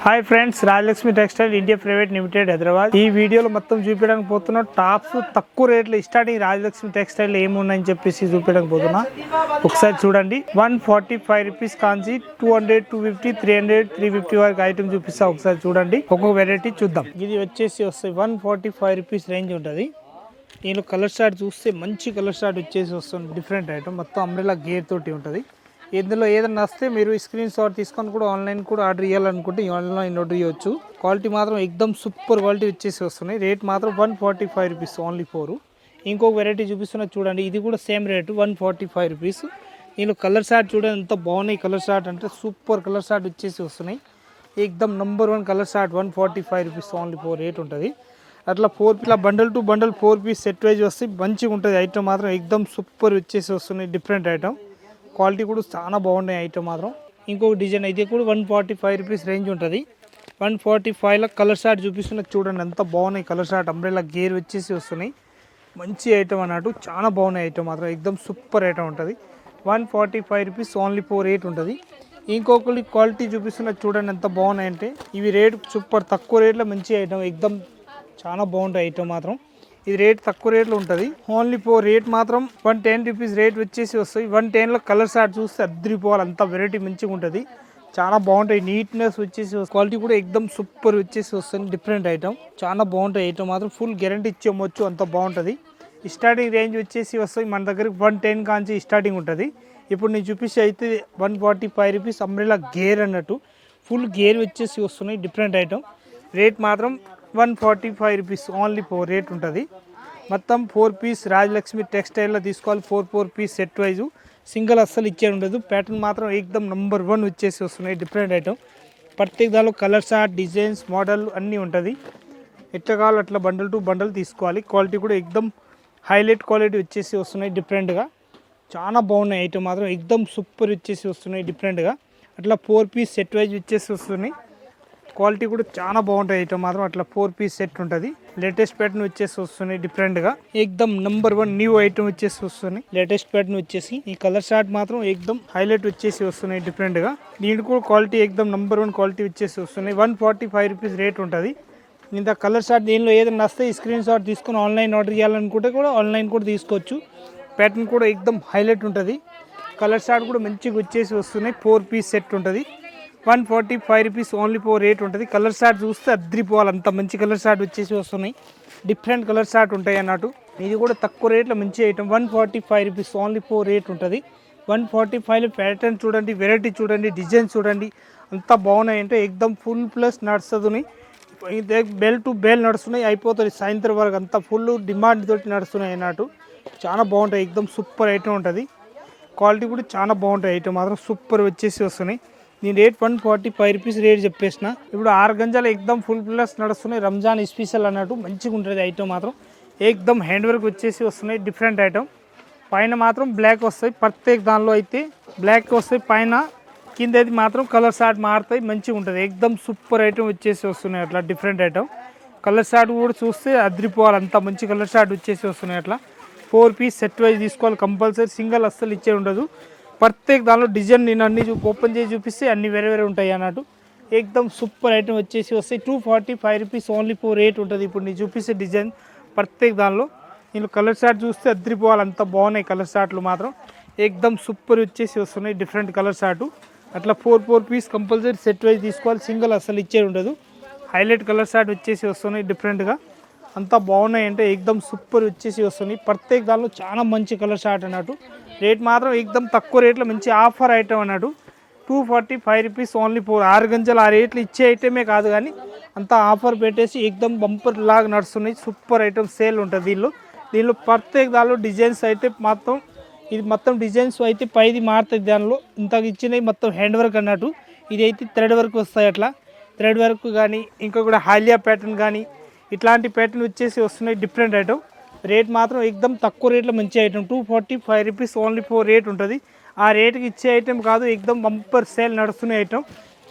Hi friends, Rajalakshmi textile India private limited Hyderabad. ఈ వీడియోలో మొత్తం చూపించడానికి పోతున్నా టాప్స్ తక్కువ రేట్లు స్టార్టింగ్ రాజలక్ష్మి టెక్స్టైల్ ఏమున్నాయని చెప్పేసి చూపించడానికి పోతున్నా. ఒకసారి చూడండి. 145 రూపీస్ కాంచి 200, 250, 300, 350 వరకు ఐటమ్ చూపిస్తా. ఒకసారి చూడండి, ఒక్కొక్క వెరైటీ చూద్దాం. ఇది వచ్చేసి వస్తాయి 145 రూపీస్ రేంజ్ ఉంటుంది. దీనిలో కలర్ షార్ట్ చూస్తే మంచి కలర్ షార్ట్ వచ్చేసి వస్తుంది. డిఫరెంట్ ఐటమ్, మొత్తం అంబ్రెలా గేర్ తోటి ఉంటుంది. ఇందులో ఏదైనా వస్తే మీరు స్క్రీన్ షాట్ తీసుకొని కూడా ఆన్లైన్ కూడా ఆర్డర్ చేయాలనుకుంటే ఆన్లైన్ ఆర్డర్ చేయవచ్చు. క్వాలిటీ మాత్రం ఎక్దమ్ సూపర్ క్వాలిటీ వచ్చేసి వస్తున్నాయి. రేట్ మాత్రం 145 రూపీస్ ఓన్లీ 4. ఇంకొక వెరైటీ చూపిస్తున్నా చూడండి. ఇది కూడా సేమ్ రేటు 145 రూపీస్. దీనిలో కలర్ షార్ట్ చూడండి ఎంత బాగున్నాయి. కలర్ షార్ట్ అంటే సూపర్ కలర్ షార్ట్ వచ్చేసి వస్తున్నాయి. ఎక్దమ్ number 1 colour shirt 145 rupees only 4 rate ఉంటుంది. అట్లా 4 ఇలా bundle to bundle 4 piece set wise వస్తే మంచిగా ఉంటుంది. ఐటమ్ మాత్రం ఎక్దమ్ సూపర్ వచ్చేసి వస్తున్నాయి. డిఫరెంట్ ఐటమ్, క్వాలిటీ కూడా చాలా బాగున్నాయి ఐటమ్ మాత్రం. ఇంకొక డిజైన్ అయితే కూడా 145 రూపీస్ రేంజ్ ఉంటుంది. 145లో కలర్ షార్ట్ చూపిస్తున్నా చూడండి ఎంత బాగున్నాయి. కలర్ షార్ట్ అంబ్రెలా గేర్ వచ్చేసి వస్తున్నాయి. మంచి ఐటమ్ అన్నట్టు, చాలా బాగున్నాయి ఐటమ్ మాత్రం. ఎక్దమ్ సూపర్ ఐటమ్ ఉంటుంది. 145 రూపీస్ ఓన్లీ 4 రేట్ ఉంటుంది. ఇంకొకటి క్వాలిటీ చూపిస్తున్నా చూడండి ఎంత బాగున్నాయి అంటే. ఇవి రేట్ సూపర్ తక్కువ రేట్లో మంచి ఐటమ్, ఎక్దమ్ చాలా బాగుంటాయి ఐటమ్ మాత్రం. ఇది రేట్ తక్కువ రేట్లో ఉంటుంది. ఓన్లీ 4 రేట్ మాత్రం 110 రూపీస్ రేట్ వచ్చేసి వస్తాయి. 110లో కలర్ షార్ట్ చూస్తే అద్దరిపోవాలి, అంత వెరైటీ మంచిగా ఉంటుంది. చాలా బాగుంటాయి. నీట్నెస్ వచ్చేసి క్వాలిటీ కూడా ఎక్దమ్ సూపర్ వచ్చేసి వస్తుంది. డిఫరెంట్ ఐటమ్, చాలా బాగుంటాయి ఐటమ్ మాత్రం. ఫుల్ గ్యారంటీ ఇచ్చేయచ్చు, అంత బాగుంటుంది. స్టార్టింగ్ రేంజ్ వచ్చేసి వస్తాయి మన దగ్గరికి 110 కాంచి స్టార్టింగ్ ఉంటుంది. ఇప్పుడు నేను చూపిస్తే అయితే 145 రూపీస్ అంబ్రెలా గేర్ అన్నట్టు ఫుల్ గేర్ వచ్చేసి వస్తున్నాయి. Different item. రేట్ మాత్రం 145 రూపీస్ ఓన్లీ 4 రేట్ ఉంటుంది. మొత్తం 4 పీస్ రాజలక్ష్మి టెక్స్టైల్లో తీసుకోవాలి. 4 పీస్ సెట్ వైజు, సింగిల్ అస్సలు ఇచ్చే ఉండదు. ప్యాటర్న్ మాత్రం ఎక్దమ్ నంబర్ 1 వచ్చేసి వస్తున్నాయి. డిఫరెంట్ ఐటమ్, ప్రత్యేక దానిలో కలర్స్, డిజైన్స్, మోడల్ అన్నీ ఉంటుంది. ఎట్లా కావాలో అట్లా బండల్ టు బండల్ తీసుకోవాలి. క్వాలిటీ కూడా ఎక్దమ్ హైలైట్ క్వాలిటీ వచ్చేసి వస్తున్నాయి. డిఫరెంట్గా చాలా బాగున్నాయి ఐటమ్ మాత్రం. ఎక్దమ్ సూపర్ వచ్చేసి వస్తున్నాయి డిఫరెంట్గా. అట్లా 4 పీస్ సెట్ వైజ్ వచ్చేసి వస్తున్నాయి. క్వాలిటీ కూడా చాలా బాగుంటాయి ఐటమ్ మాత్రం. అట్లా 4 పీస్ సెట్ ఉంటుంది. లేటెస్ట్ ప్యాటర్న్ వచ్చేసి వస్తున్నాయి. డిఫరెంట్గా ఎక్దమ్ నంబర్ 1 న్యూ ఐటమ్ వచ్చేసి వస్తున్నాయి. లేటెస్ట్ ప్యాటర్న్ వచ్చేసి ఈ కలర్ షార్ట్ మాత్రం ఎక్దమ్ హైలైట్ వచ్చేసి వస్తున్నాయి. డిఫరెంట్గా దీని కూడా క్వాలిటీ ఎక్దమ్ నంబర్ 1 క్వాలిటీ వచ్చేసి వస్తున్నాయి. 145 రూపీస్ రేట్ ఉంటుంది. ఇంత కలర్ షార్ట్ దీనిలో ఏదైనా వస్తే ఈ స్క్రీన్ షాట్ తీసుకొని ఆన్లైన్ ఆర్డర్ చేయాలనుకుంటే కూడా ఆన్లైన్ కూడా తీసుకోవచ్చు. ప్యాటర్న్ కూడా ఎక్దమ్ హైలైట్ ఉంటుంది. కలర్ షార్ట్ కూడా మంచిగా వచ్చేసి వస్తున్నాయి. 4 పీస్ సెట్ ఉంటుంది. 145 రూపీస్ ఓన్లీ 4 రేట్ ఉంటుంది. కలర్ షార్ట్ చూస్తే అద్రిపోవాలి, అంత మంచి కలర్ షార్ట్ వచ్చేసి వస్తున్నాయి. డిఫరెంట్ కలర్ షార్ట్ ఉంటాయి అన్నట్టు. ఇది కూడా తక్కువ రేట్లో మంచి ఐటమ్. 145 రూపీస్ ఓన్లీ 4 రేట్ ఉంటుంది. 145లో ప్యాటర్న్ చూడండి, వెరైటీ చూడండి, డిజైన్ చూడండి, అంతా బాగున్నాయి. అంటే ఎక్దమ్ ఫుల్ ప్లస్ నడుస్తుంది. బెల్ టు బెల్ నడుస్తున్నాయి, అయిపోతుంది సాయంత్రం వరకు. అంతా ఫుల్ డిమాండ్ తోటి నడుస్తున్నాయి అన్నట్టు. చాలా బాగుంటాయి. ఎక్దమ్ సూపర్ ఐటమ్ ఉంటుంది. క్వాలిటీ కూడా చాలా బాగుంటాయి ఐటమ్ మాత్రం. సూపర్ వచ్చేసి వస్తున్నాయి. నేను రేట్ 145 రూపీస్ రేట్ చెప్పేసిన. ఇప్పుడు 6 గంజాలు ఎక్దమ్ ఫుల్ ప్లస్ నడుస్తున్నాయి. రంజాన్ స్పెషల్ అన్నట్టు మంచిగా ఉంటుంది ఐటమ్ మాత్రం. ఎక్దమ్ హ్యాండ్ వర్క్ వచ్చేసి వస్తున్నాయి. Different item. పైన మాత్రం బ్లాక్ వస్తాయి. ప్రత్యేక దానిలో అయితే బ్లాక్ వస్తాయి పైన, కింద అయితే మాత్రం కలర్ షార్ట్ మారుతాయి. మంచిగా ఉంటుంది. ఎక్దమ్ సూపర్ ఐటమ్ వచ్చేసి వస్తున్నాయి. అట్లా డిఫరెంట్ ఐటమ్. కలర్ షార్ట్ కూడా చూస్తే అద్రిపోవాలి, అంత మంచి కలర్ షార్ట్ వచ్చేసి వస్తున్నాయి. అట్లా 4 పీస్ సెట్ వైజ్ తీసుకోవాలి కంపల్సరీ. సింగిల్ అస్సలు ఇచ్చే ఉండదు. ప్రత్యేక దానిలో డిజైన్ నేను అన్ని ఓపెన్ చేసి చూపిస్తే అన్ని వేరే వేరే ఉంటాయి అన్నట్టు. ఎక్దమ్ సూపర్ ఐటమ్ వచ్చేసి వస్తాయి. 245 రూపీస్ ఓన్లీ 4 రేట్ ఉంటుంది. ఇప్పుడు నేను చూపిస్తే డిజైన్ ప్రత్యేక దానిలో నేను కలర్ షార్ట్ చూస్తే అద్రిపోవాలి, అంత బాగున్నాయి కలర్ షార్ట్లు మాత్రం. ఎక్దమ్ సూపర్ వచ్చేసి వస్తున్నాయి. Different colour short. అట్లా 4 పీస్ కంపల్సరీ సెట్ వైజ్ తీసుకోవాలి. సింగిల్ అసలు ఇచ్చే ఉండదు. హైలైట్ కలర్ షార్ట్ వచ్చేసి వస్తున్నాయి. డిఫరెంట్గా అంతా బాగున్నాయి. అంటే ఎక్దమ్ సూపర్ వచ్చేసి వస్తున్నాయి. ప్రత్యేక దానిలో చాలా మంచి కలర్ షార్ట్ అన్నట్టు. రేట్ మాత్రం ఎక్దమ్ తక్కువ రేట్లో మంచి ఆఫర్ ఐటమ్ అన్నట్టు. 245 రూపీస్ ఓన్లీ 4. 6 గంజలు ఆ రేట్లు ఇచ్చే ఐటమే కాదు కానీ అంతా ఆఫర్ పెట్టేసి ఎక్దమ్ బంపర్ లాగా నడుస్తున్నాయి. సూపర్ ఐటమ్ సేల్ ఉంటుంది దీనిలో ప్రత్యేక దానిలో డిజైన్స్ అయితే మొత్తం ఇది మొత్తం డిజైన్స్ అయితే పైది మారుతుంది. దానిలో ఇంతకు ఇచ్చినవి మొత్తం హ్యాండ్ వర్క్ అన్నట్టు. ఇది అయితే థ్రెడ్ వర్క్ వస్తాయి. అట్లా థ్రెడ్ వర్క్ కానీ ఇంకా కూడా హాలియా ప్యాటర్న్ కానీ ఇట్లాంటి ప్యాటర్న్ వచ్చేసి వస్తున్నాయి. Different item. రేట్ మాత్రం ఎక్దమ్ తక్కువ రేట్లో మంచి ఐటమ్. 245 రూపీస్ ఓన్లీ 4 రేట్ ఉంటుంది. ఆ రేటుకి ఇచ్చే ఐటమ్ కాదు, ఎక్దమ్ బంపర్ సేల్ నడుస్తున్నాయి ఐటమ్.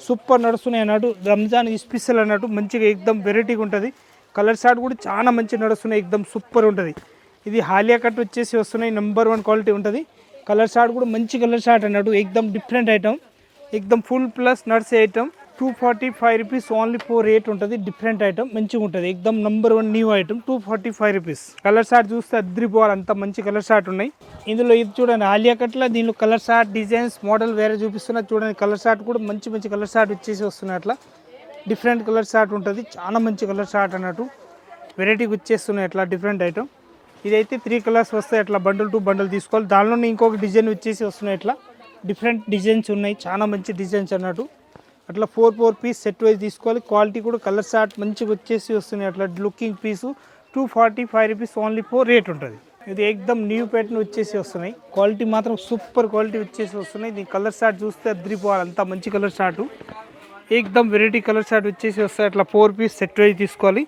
సూపర్ నడుస్తున్నాయి అన్నట్టు. రంజాన్ స్పెషల్ అన్నట్టు మంచిగా ఎక్దమ్ వెరైటీగా ఉంటుంది. కలర్ షార్ట్ కూడా చాలా మంచిగా నడుస్తున్నాయి. ఎక్దమ్ సూపర్ ఉంటుంది. ఇది హాలియా కట్ వచ్చేసి వస్తున్నాయి. నెంబర్ 1 క్వాలిటీ ఉంటుంది. కలర్ షార్ట్ కూడా మంచి కలర్ షార్ట్ అన్నట్టు. ఎక్దమ్ డిఫరెంట్ ఐటమ్. एकदम फुल प्लस नर्स आइटम 245 రూపీస్ ఓన్లీ 4 రేట్ ఉంటుంది. డిఫరెంట్ ఐటమ్ మంచిగా ఉంటుంది, ఎక్దమ్ number 1 new item. 245 rupees. Colour shirt చూస్తే అద్రిపోవాలి, అంత మంచి కలర్ షార్ట్ ఉన్నాయి ఇందులో. ఇది చూడండి ఆలియా కట్ల, దీనిలో కలర్ షార్ట్ డిజైన్స్ మోడల్ వేరే చూపిస్తున్నా చూడండి. కలర్ షార్ట్ కూడా మంచి మంచి కలర్ షార్ట్ వచ్చేసి వస్తున్నాయి. అట్లా డిఫరెంట్ కలర్ షార్ట్ ఉంటుంది, చాలా మంచి కలర్ షార్ట్ అన్నట్టు వెరైటీకి వచ్చేస్తున్నాయి. అట్లా డిఫరెంట్ ఐటమ్. ఇదైతే 3 కలర్స్ వస్తాయి. అట్లా బండల్ టు బండల్ తీసుకోవాలి. దానిలోనే ఇంకొక డిజైన్ వచ్చేసి వస్తున్నాయి. ఇట్లా డిఫరెంట్ డిజైన్స్ ఉన్నాయి, చాలా మంచి డిజైన్స్ అన్నట్టు. అట్లా 4 పీస్ సెట్ వైజ్ తీసుకోవాలి. క్వాలిటీ కూడా కలర్ షార్ట్ మంచిగా వచ్చేసి వస్తున్నాయి. అట్లా లుకింగ్ పీసు 245 రూపీస్ ఓన్లీ 4 రేట్ ఉంటుంది. ఇది ఎక్దమ్ న్యూ ప్యాటర్న్ వచ్చేసి వస్తున్నాయి. క్వాలిటీ మాత్రం సూపర్ క్వాలిటీ వచ్చేసి వస్తున్నాయి. దీని కలర్ షార్ట్ చూస్తే అద్రిపోవాలి, అంత మంచి కలర్ షార్ట్. ఎక్దమ్ వెరైటీ కలర్ షార్ట్ వచ్చేసి వస్తాయి. అట్లా 4 పీస్ సెట్ వైజ్ తీసుకోవాలి.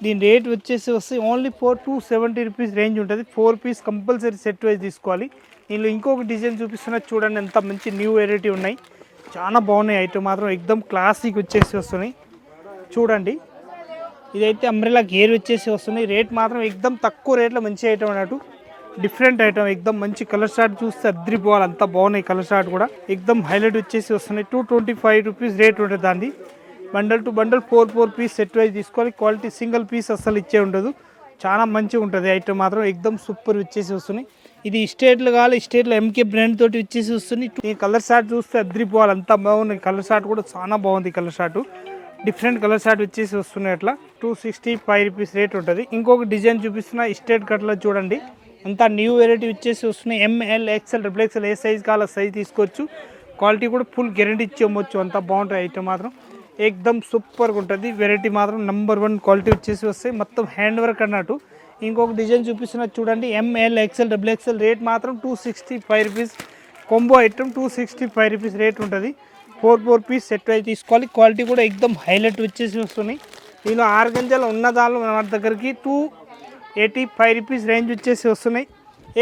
దీని రేట్ వచ్చేసి వస్తే ఓన్లీ 270 రూపీస్ రేంజ్ ఉంటుంది. 4 పీస్ కంపల్సరీ సెట్ వైజ్ తీసుకోవాలి. దీనిలో ఇంకొక డిజైన్ చూపిస్తున్నా చూడండి, ఎంత మంచి న్యూ వెరైటీ ఉన్నాయి, చాలా బాగున్నాయి. ఐటమ్ మాత్రం ఎక్దమ్ క్లాసిక్ వచ్చేసి వస్తున్నాయి చూడండి. ఇదైతే అంబ్రెలా గేర్ వచ్చేసి వస్తున్నాయి. రేట్ మాత్రం ఎక్దమ్ తక్కువ రేట్లో మంచి ఐటమ్ అన్నట్టు. డిఫరెంట్ ఐటమ్, ఎక్దమ్ మంచి కలర్ షార్ట్ చూస్తే అద్రిపోవాలి, అంతా బాగున్నాయి. కలర్ షార్ట్ కూడా ఎక్దమ్ హైలైట్ వచ్చేసి వస్తున్నాయి. 225 రూపీస్ రేట్ ఉంటుంది దాన్ని. Bundle to bundle 4 piece set wise తీసుకోవాలి. క్వాలిటీ సింగిల్ పీస్ అస్సలు ఇచ్చే ఉండదు, చాలా మంచిగా ఉంటుంది. ఐటమ్ మాత్రం ఎక్దమ్ సూపర్ వచ్చేసి వస్తున్నాయి. ఇది స్టేట్లు కావాలి, స్టేట్లో ఎంకే బ్రాండ్ తోటి వచ్చేసి వస్తుంది. ఈ కలర్ షార్ట్ చూస్తే అద్రిపోవాలి, అంతా బాగుంది. కలర్ షార్ట్ కూడా చాలా బాగుంది. Colour short different colour shirt వచ్చేసి వస్తున్నాయి. అట్లా 265 రూపీస్ రేట్ ఉంటుంది. ఇంకొక డిజైన్ చూపిస్తున్నా స్టేట్ కట్లో చూడండి, అంతా న్యూ వెరైటీ వచ్చేసి వస్తున్నాయి. ML XL XXL ఏ సైజ్ కావాలో సైజ్ తీసుకోవచ్చు. క్వాలిటీ కూడా ఫుల్ గ్యారెంటీ ఇచ్చి అమ్మొచ్చు, అంతా బాగుంటుంది. ఐటమ్ మాత్రం ఎక్దమ్ సూపర్గా ఉంటుంది. వెరైటీ మాత్రం నంబర్ 1 క్వాలిటీ వచ్చేసి వస్తాయి. మొత్తం హ్యాండ్ వర్క్ అన్నట్టు. ఇంకొక డిజైన్ చూపిస్తున్నా చూడండి, ML XL XXL రేట్ మాత్రం 265 rupees. Combo item 265 rupees rate ఉంటుంది. 4 పీస్ సెట్ అయితే తీసుకోవాలి. క్వాలిటీ కూడా ఎక్దమ్ హైలైట్ వచ్చేసి వస్తున్నాయి. దీనిలో 6 గంజలు ఉన్న దానిలో మన దగ్గరికి 285 రూపీస్ రేంజ్ వచ్చేసి వస్తున్నాయి.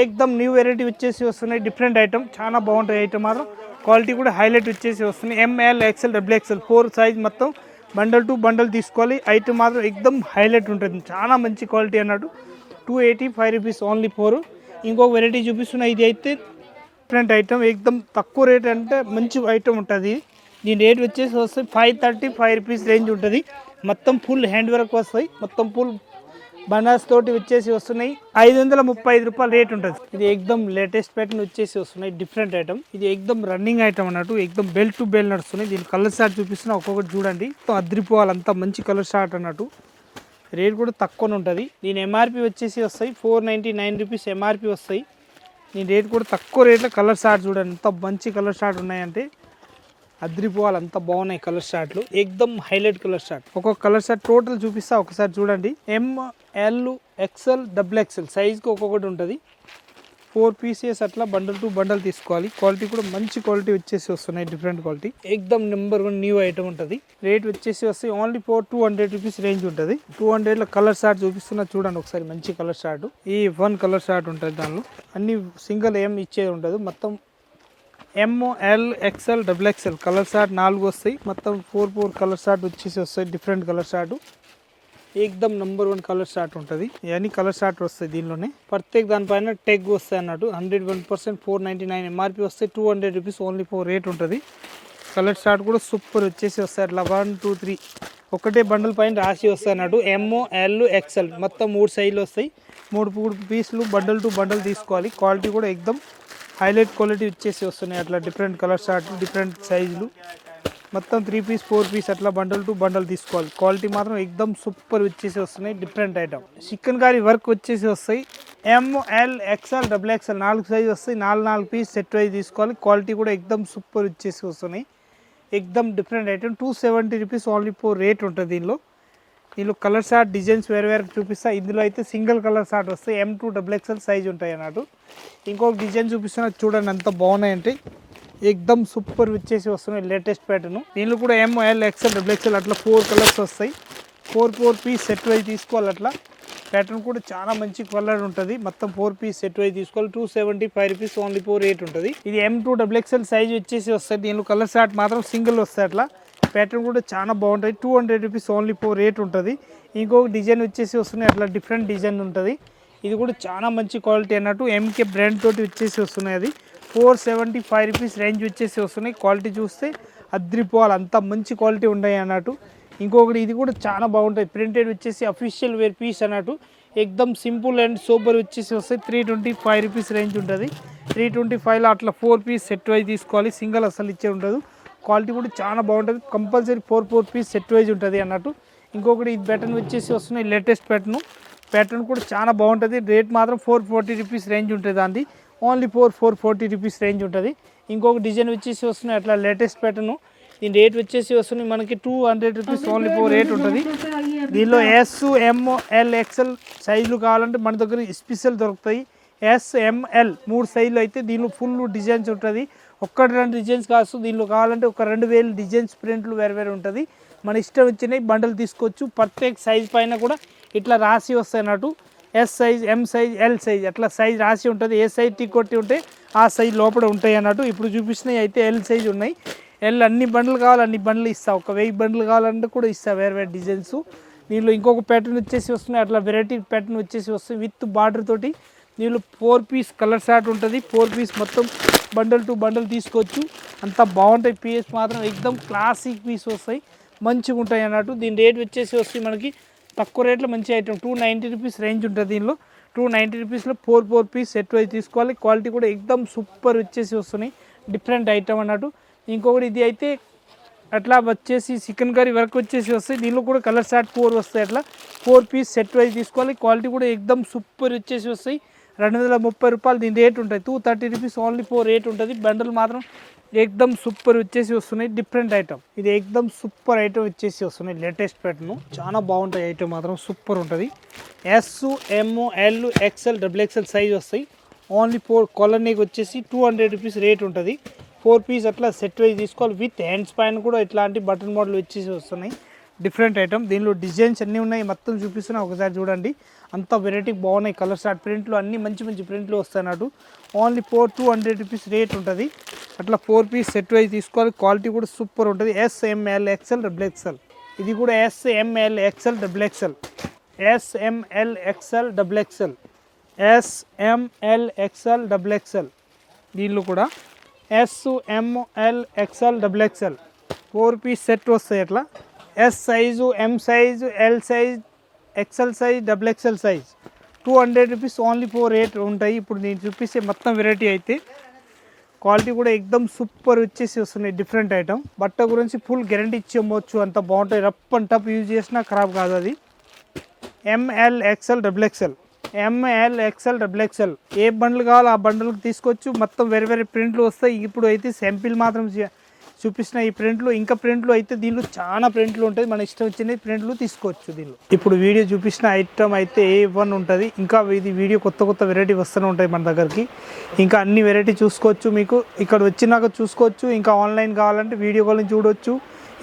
ఎక్దమ్ న్యూ వెరైటీ వచ్చేసి వస్తున్నాయి. డిఫరెంట్ ఐటమ్, చాలా బాగుంటుంది. ఐటమ్ మాత్రం క్వాలిటీ కూడా హైలైట్ వచ్చేసి వస్తుంది. ML XL XXL 4 సైజ్ మొత్తం బండల్ టు బండల్ తీసుకోవాలి. ఐటమ్ మాత్రం ఎక్దమ్ హైలైట్ ఉంటుంది, చాలా మంచి క్వాలిటీ అన్నట్టు. 285 రూపీస్ ఓన్లీ 4. ఇంకొక వెరైటీ చూపిస్తున్నా, ఇది అయితే డిఫరెంట్ ఐటమ్, ఎక్దమ్ తక్కువ రేట్ అంటే మంచి ఐటమ్ ఉంటుంది. దీని రేట్ వచ్చేసి వస్తుంది 535 రూపీస్ రేంజ్ ఉంటుంది. మొత్తం ఫుల్ హ్యాండ్ వర్క్ వస్తాయి, మొత్తం ఫుల్ బనాస్ తోటి వచ్చేసి వస్తున్నాయి. 535 రూపాయలు రేట్ ఉంటుంది. ఇది ఎక్దమ్ లేటెస్ట్ ప్యాటర్న్ వచ్చేసి వస్తున్నాయి. డిఫరెంట్ ఐటమ్, ఇది ఎక్దమ్ రన్నింగ్ ఐటమ్ అన్నట్టు. ఎక్దమ్ బెల్ టు బెల్ నడుస్తున్నాయి. దీని కలర్ షార్ట్ చూపిస్తున్నా, ఒక్కొక్కటి చూడండి, అద్రిపోవాలి, అంత మంచి కలర్ షార్ట్ అన్నట్టు. రేట్ కూడా తక్కువనే ఉంటుంది. దీని MRP వచ్చేసి వస్తాయి 499 రూపీస్ MRP వస్తాయి. దీని రేట్ కూడా తక్కువ రేట్లో కలర్ షార్ట్ చూడండి, ఎంత మంచి కలర్ షార్ట్ ఉన్నాయంటే అద్రిపోవాలి, అంత బాగున్నాయి కలర్ షార్ట్లు. ఎక్దమ్ హైలైట్ కలర్ షార్ట్. ఒక్కొక్క కలర్ షార్ట్ టోటల్ చూపిస్తా, ఒకసారి చూడండి. ML XL XXL సైజ్కి ఒక్కొక్కటి ఉంటుంది. 4 పీసెస్ అట్లా బండల్ టు బండల్ తీసుకోవాలి. క్వాలిటీ కూడా మంచి క్వాలిటీ వచ్చేసి వస్తున్నాయి, డిఫరెంట్ క్వాలిటీ. ఎక్దమ్ నెంబర్ 1 న్యూ ఐటమ్ ఉంటుంది. రేట్ వచ్చేసి వస్తాయి ఓన్లీ 200 రూపీస్ రేంజ్ ఉంటుంది. 200లో కలర్ షార్ట్ చూపిస్తున్నా చూడండి ఒకసారి, మంచి కలర్ షార్ట్. ఈ 1 కలర్ షార్ట్ ఉంటుంది, దానిలో అన్ని సింగిల్ ఏం ఇచ్చేది ఉంటుంది. మొత్తం ML XL XXL colour shirt 4 వస్తాయి. మొత్తం 4 కలర్ షార్ట్ వచ్చేసి వస్తాయి, డిఫరెంట్ కలర్ షార్ట్. ఎక్దమ్ నంబర్ 1 కలర్ షార్ట్ ఉంటుంది. ఇవన్నీ కలర్ షార్ట్ వస్తాయి దీనిలోనే. ప్రత్యేక దానిపైన టెగ్ వస్తాయి అన్నట్టు. 101% 499 MRP వస్తాయి. 200 రూపీస్ ఓన్లీ 4 రేట్ ఉంటుంది. కలర్ షార్ట్ కూడా సూపర్ వచ్చేసి వస్తాయి. అట్లా 1 2 3 ఒకటే బండల్ పైన రాసి వస్తాయి అన్నట్టు. ML XL మొత్తం 3 సైజులు వస్తాయి. 3 పీసులు బండల్ టు బండల్ తీసుకోవాలి. క్వాలిటీ కూడా ఎక్దమ్ హైలైట్ క్వాలిటీ వచ్చేసి వస్తున్నాయి. అట్లా డిఫరెంట్ కలర్ షార్ట్, డిఫరెంట్ సైజులు, మొత్తం 3 పీస్ 4 పీస్ అట్లా బండల్ టు బండల్ తీసుకోవాలి. క్వాలిటీ మాత్రం ఎక్దమ్ సూపర్ వచ్చేసి వస్తున్నాయి. Different item. Chikankari work వచ్చేసి వస్తాయి. ML XL XXL 4 సైజ్ వస్తాయి. 4 పీస్ సెట్ వైజ్ తీసుకోవాలి. క్వాలిటీ కూడా ఎక్దమ్ సూపర్ వచ్చేసి వస్తున్నాయి. ఎక్దమ్ different item. 270 rupees only 4 rate ఉంటుంది. దీనిలో కలర్ షార్ట్ డిజైన్స్ వేరే వేరే చూపిస్తా. ఇందులో అయితే సింగిల్ కలర్ షార్ట్ వస్తాయి. M2 XXL సైజ్ ఉంటాయి అన్నట్టు. ఇంకొక డిజైన్ చూపిస్తున్నా చూడండి, ఎంత బాగున్నాయంటే ఎక్దమ్ సూపర్ వచ్చేసి వస్తున్నాయి, లేటెస్ట్ ప్యాటర్న్. దీనిలో కూడా ML XL XXL అట్లా 4 కలర్స్ వస్తాయి. 4 పీస్ సెట్ వైజ్ తీసుకోవాలి. అట్లా ప్యాటర్న్ కూడా చాలా మంచి కలర్ ఉంటుంది. మొత్తం 4 పీస్ సెట్ వైజ్ తీసుకోవాలి. 275 రూపీస్ ఓన్లీ 4 రేట్ ఉంటుంది. ఇది M2 XXL సైజ్ వచ్చేసి వస్తాయి. దీనిలో కలర్ షార్ట్ మాత్రం సింగిల్ వస్తాయి. అట్లా ప్యాటర్న్ కూడా చాలా బాగుంటుంది. 200 రూపీస్ ఓన్లీ 4 రేట్ ఉంటుంది. ఇంకొక డిజైన్ వచ్చేసి వస్తున్నాయి, అట్లా డిఫరెంట్ డిజైన్ ఉంటుంది. ఇది కూడా చాలా మంచి క్వాలిటీ అన్నట్టు. MK బ్రాండ్ తోటి వచ్చేసి వస్తున్నాయి. అది 475 రూపీస్ రేంజ్ వచ్చేసి వస్తున్నాయి. క్వాలిటీ చూస్తే అద్రిపోవాలి, అంత మంచి క్వాలిటీ ఉన్నాయి అన్నట్టు. ఇంకొకటి ఇది కూడా చాలా బాగుంటుంది, ప్రింటెడ్ వచ్చేసి అఫీషియల్ వేర్ పీస్ అన్నట్టు. ఎక్దమ్ సింపుల్ అండ్ సూపర్ వచ్చేసి వస్తాయి. 325 రూపీస్ రేంజ్ ఉంటుంది. 325లో అట్లా 4 పీస్ సెట్ వైజ్ తీసుకోవాలి, సింగిల్ అసలు ఇచ్చే ఉండదు. క్వాలిటీ కూడా చాలా బాగుంటుంది. కంపల్సరీ 4 పీస్ సెట్ వైజ్ ఉంటుంది అన్నట్టు. ఇంకొకటి ఇది ప్యాటర్న్ వచ్చేసి వస్తున్నాయి, లేటెస్ట్ ప్యాటర్న్ కూడా చాలా బాగుంటుంది. రేట్ మాత్రం 440 రూపీస్ రేంజ్ ఉంటుంది, దాన్ని ఓన్లీ 440 రూపీస్ రేంజ్ ఉంటుంది. ఇంకొక డిజైన్ వచ్చేసి వస్తున్నాయి అట్లా లేటెస్ట్ ప్యాటర్న్. దీని రేట్ వచ్చేసి వస్తున్నాయి మనకి 200 రూపీస్ ఓన్లీ 4 రేట్ ఉంటుంది. దీనిలో ఎస్, ఎమ్, ఎల్, ఎక్స్ఎల్ సైజులు కావాలంటే మన దగ్గర స్పెషల్ దొరుకుతాయి. ఎస్, ఎంఎల్ 3 సైజులు అయితే దీనిలో ఫుల్ డిజైన్స్ ఉంటుంది. 1-2 డిజైన్స్ కావచ్చు. దీనిలో కావాలంటే ఒక 2000 డిజైన్స్ ప్రింట్లు వేరే ఉంటుంది. మన ఇష్టం వచ్చినాయి బండలు తీసుకోవచ్చు. ప్రత్యేక సైజ్ పైన కూడా ఇట్లా రాసి వస్తాయి అన్నట్టు. S size, M size, L size అట్లా సైజ్ రాసి ఉంటుంది. ఏ సైజ్ టీ కొట్టి ఉంటే ఆ సైజ్ లోపల ఉంటాయి అన్నట్టు. ఇప్పుడు చూపిస్తున్నాయి అయితే ఎల్ సైజ్ ఉన్నాయి. ఎల్ అన్ని బండ్లు కావాలి అన్ని బండ్లు ఇస్తా, ఒక 1000 బండ్లు కావాలంటే కూడా ఇస్తా వేరే డిజైన్స్. దీనిలో ఇంకొక ప్యాటర్న్ వచ్చేసి వస్తున్నాయి అట్లా వెరైటీ ప్యాటర్న్ వచ్చేసి వస్తుంది విత్ బార్డర్ తోటి. దీనిలో 4 పీస్ కలర్ షార్ట్ ఉంటుంది. 4 పీస్ మొత్తం బండల్ టు బండల్ తీసుకోవచ్చు. అంత బాగుంటాయి. పీస్ మాత్రం ఎక్దమ్ క్లాసిక్ పీస్ వస్తాయి, మంచిగా ఉంటాయి అన్నట్టు. దీని రేట్ వచ్చేసి వస్తాయి మనకి తక్కువ రేట్లో మంచి ఐటమ్ 290 రూపీస్ రేంజ్ ఉంటుంది. దీనిలో 290 రూపీస్లో 4 పీస్ సెట్ వైజ్ తీసుకోవాలి. క్వాలిటీ కూడా ఎక్దమ్ సూపర్ వచ్చేసి వస్తున్నాయి, డిఫరెంట్ ఐటమ్ అన్నట్టు. ఇంకొకటి ఇది అయితే అట్లా వచ్చేసి చికెన్ కర్రీ వర్క్ వచ్చేసి వస్తాయి. దీనిలో కూడా కలర్ షార్ట్ 4 వస్తాయి. అట్లా 4 పీస్ సెట్ వైజ్ తీసుకోవాలి. క్వాలిటీ కూడా ఎక్దమ్ సూపర్ వచ్చేసి వస్తాయి. 230 రూపాయలు దీని రేట్ ఉంటుంది. 230 రూపీస్ ఓన్లీ 4 రేట్ ఉంటుంది. బండల్ మాత్రం ఎక్దమ్ సూపర్ వచ్చేసి వస్తున్నాయి, డిఫరెంట్ ఐటమ్. ఇది ఎక్దమ్ సూపర్ ఐటమ్ వచ్చేసి వస్తున్నాయి, లేటెస్ట్ ప్యాటర్న్ చాలా బాగుంటాయి. ఐటమ్ మాత్రం సూపర్ ఉంటుంది. ఎస్, ఎమ్, ఎల్, ఎక్స్ఎల్, XXL సైజ్ వస్తాయి. ఓన్లీ 4 కాలర్ నెక్ వచ్చేసి 200 రూపీస్ రేట్ ఉంటుంది. 4 పీస్ అట్లా సెట్ వైజ్ తీసుకోవాలి. విత్ హ్యాండ్స్ పైన కూడా ఇట్లాంటి బటన్ మోడల్ వచ్చేసి వస్తున్నాయి, డిఫరెంట్ ఐటమ్. దీనిలో డిజైన్స్ అన్నీ ఉన్నాయి, మొత్తం చూపిస్తున్నా ఒకసారి చూడండి. అంత వెరైటీ బాగున్నాయి. కలర్ షార్ట్ ప్రింట్లు అన్నీ మంచి మంచి ప్రింట్లు వస్తాయి అన్నట్టు. ఓన్లీ 200 రూపీస్ రేట్ ఉంటుంది. అట్లా 4 పీస్ సెట్ వైజ్ తీసుకోవాలి. క్వాలిటీ కూడా సూపర్ ఉంటుంది. S, ML, XL, XXL. ఇది కూడా S, ML, XL, XXL. S, ML, XL, XXL. S, ML, XL, XXL. దీనిలో కూడా S, ML, XL, XXL 4 piece set వస్తాయి. అట్లా S size, M size, L size, XL size, XXL size 200 rupees only 4 rate ఉంటాయి. ఇప్పుడు నేను చూపిస్తే మొత్తం variety అయితే క్వాలిటీ కూడా ఎక్దమ్ సూపర్ వచ్చేసి వస్తున్నాయి, డిఫరెంట్ ఐటమ్. బట్ట గురించి ఫుల్ గ్యారంటీ ఇచ్చి అమ్మవచ్చు, అంత బాగుంటాయి. రఫ్ అండ్ టఫ్ యూజ్ చేసినా ఖరాబ్ కాదు అది. ML, XL, XXL. ML, XL, XXL ఏ బండ్లు కావాలో ఆ బండ్లకు తీసుకోవచ్చు. మొత్తం వేరే ప్రింట్లు వస్తాయి. ఇప్పుడు అయితే శాంపిల్ మాత్రం చూపిస్తున్న ఈ ప్రింట్లు. ఇంకా ప్రింట్లు అయితే దీనిలో చాలా ప్రింట్లు ఉంటాయి, మన ఇష్టం వచ్చిన ప్రింట్లు తీసుకోవచ్చు దీనిలో. ఇప్పుడు వీడియో చూపించిన ఐటమ్ అయితే A1 ఉంటుంది. ఇంకా ఇది వీడియో కొత్త వెరైటీ వస్తూనే ఉంటాయి మన దగ్గరికి. ఇంకా అన్ని వెరైటీ చూసుకోవచ్చు. మీకు ఇక్కడ వచ్చినాక చూసుకోవచ్చు. ఇంకా ఆన్లైన్ కావాలంటే వీడియో కాల్ చూడవచ్చు.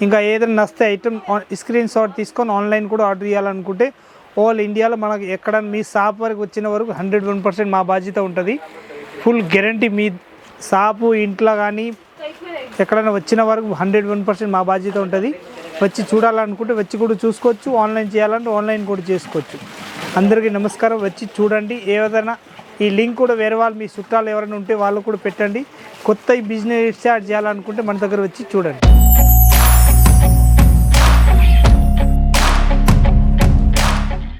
ఇంకా ఏదైనా నస్తే ఐటమ్ స్క్రీన్ షాట్ తీసుకొని ఆన్లైన్ కూడా ఆర్డర్ చేయాలనుకుంటే ఆల్ ఇండియాలో మనకు ఎక్కడ మీ షాప్ వరకు వచ్చిన వరకు 101% మా బాధ్యత ఉంటుంది. Full guarantee. మీ షాపు ఇంట్లో కానీ ఎక్కడైనా వచ్చిన వరకు 101% మా బాధ్యత ఉంటుంది. వచ్చి చూడాలనుకుంటే వచ్చి కూడా చూసుకోవచ్చు. ఆన్లైన్ చేయాలంటే ఆన్లైన్ కూడా చేసుకోవచ్చు. అందరికీ నమస్కారం. వచ్చి చూడండి. ఏదైనా ఈ లింక్ కూడా వేరే వాళ్ళు మీ చుట్టాలు ఎవరైనా ఉంటే వాళ్ళు కూడా పెట్టండి. కొత్త ఈ బిజినెస్ స్టార్ట్ చేయాలనుకుంటే మన దగ్గర వచ్చి చూడండి.